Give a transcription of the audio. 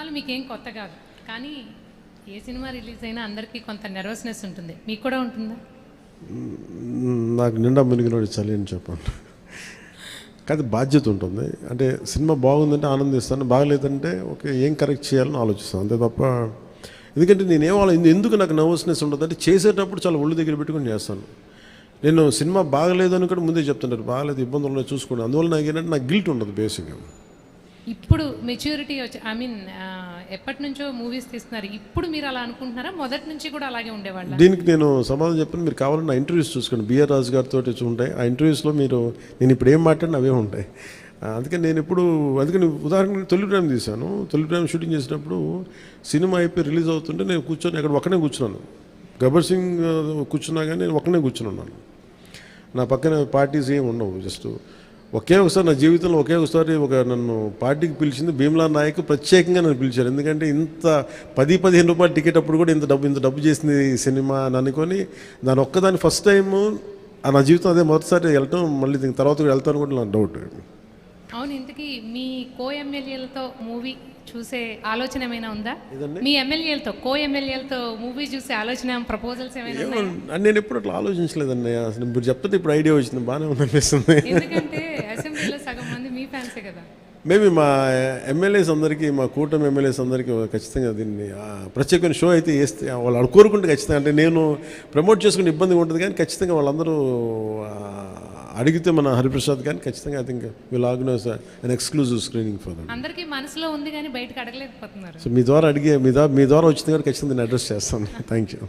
సినిమాలు మీకేం కొత్త కాదు, కానీ ఏ సినిమా రిలీజ్ అయినా అందరికీ కొంత నర్వస్నెస్ ఉంటుంది. మీకు కూడా ఉంటుందా? నాకు నిండా మునిగినోడు చలి అని చెప్పండి. కానీ బాధ్యత ఉంటుంది. అంటే సినిమా బాగుందంటే ఆనందిస్తాను, బాగలేదంటే ఓకే ఏం కరెక్ట్ చేయాలని ఆలోచిస్తాను, అంతే తప్ప. ఎందుకంటే ఎందుకు నాకు నర్వస్నెస్ ఉండదు అంటే చేసేటప్పుడు చాలా ఒళ్ళు దగ్గర పెట్టుకొని చేస్తాను. నేను సినిమా బాగలేదు అని కూడా ముందే చెప్తుంటారు, బాగలేదు ఇబ్బందులు ఉన్నాయి చూసుకోండి. అందువల్ల నాకు ఏంటంటే నాకు గిల్ట్ ఉండదు బేసిక్గా. ఇప్పుడు మెచ్యూరిటీ వచ్చి ఎప్పటి నుంచో మూవీస్ తీస్తున్నారు, ఇప్పుడు మీరు అలా అనుకుంటున్నారా? మొదటి నుంచి కూడా అలాగే ఉండేవాళ్ళ? దీనికి నేను సమాధానం చెప్పాను. మీరు కావాలని నా ఇంటర్వ్యూస్ చూసుకోండి, బిఆర్ రాజు గారితో ఉంటాయి. ఆ ఇంటర్వ్యూస్లో నేను ఇప్పుడు ఏం మాట్లాడినా అవే ఉంటాయి. అందుకని ఉదాహరణకి తొలి ప్రేమ తీశాను. తొలి ప్రేమ షూటింగ్ చేసినప్పుడు సినిమా అయిపోయి రిలీజ్ అవుతుంటే నేను కూర్చొని అక్కడ ఒక్కనే కూర్చున్నాను. గబ్బర్ సింగ్ కూర్చున్నా కానీ నేను ఒక్కనే కూర్చున్నాను. నా పక్కన పార్టీస్ ఏమి ఉండవు. జస్ట్ ఒకసారి నా జీవితంలో నన్ను పార్టీకి పిలిచింది భీమ్లా నాయక్. ప్రత్యేకంగా నన్ను పిలిచారు. ఎందుకంటే ఇంత 10-15 రూపాయలు టికెట్ అప్పుడు కూడా ఇంత డబ్బు చేసింది సినిమా అని అనుకొని దాని ఒక్కదాని ఫస్ట్ టైము నా జీవితం అదే మొదటిసారి వెళ్ళటం. మళ్ళీ దీని తర్వాత కూడా వెళ్తాను కూడా నాకు డౌట్. అవును, ఇంతకీ మీ ఎమ్మెల్యేలతో మూవీ చూసే ఆలోచన ఏమైనా ఉందా? మీ ఎమ్మెల్యేలతో మూవీ చూసే ఆలోచన, ప్రపోజల్స్ ఏమైనా ఉన్నాయా? నేను ఎప్పుడు అట్లా ఆలోచించలేదండి. అసలు ఇప్పుడు చెప్తే ఇప్పుడు ఐడియా వచ్చింది, బాగానే ఉందనిపిస్తుంది. ఎందుకంటే అసెంబ్లీలో సగం మంది మీ ఫ్యాన్సే కదా. మేబీ మా ఎమ్మెల్యేస్ అందరికీ, మా కూటమి ఎమ్మెల్యేస్ అందరికీ ఖచ్చితంగా దీన్ని ప్రత్యేకమైన షో అయితే వేస్తే వాళ్ళు కోరుకుంటే ఖచ్చితంగా, అంటే నేను ప్రమోట్ చేసుకునే ఇబ్బందిగా ఉంటుంది కానీ ఖచ్చితంగా వాళ్ళందరూ అడిగితే మన హరిప్రసాద్ కానీ ఖచ్చితంగా I think will organise an exclusive screening for them. అందరికీ మనసులో ఉంది కానీ బయటకు అడగలేకపోతున్నారు. సో మీ ద్వారా వచ్చింది కానీ ఖచ్చితంగా నేను అడ్రస్ చేస్తాను. Thank you.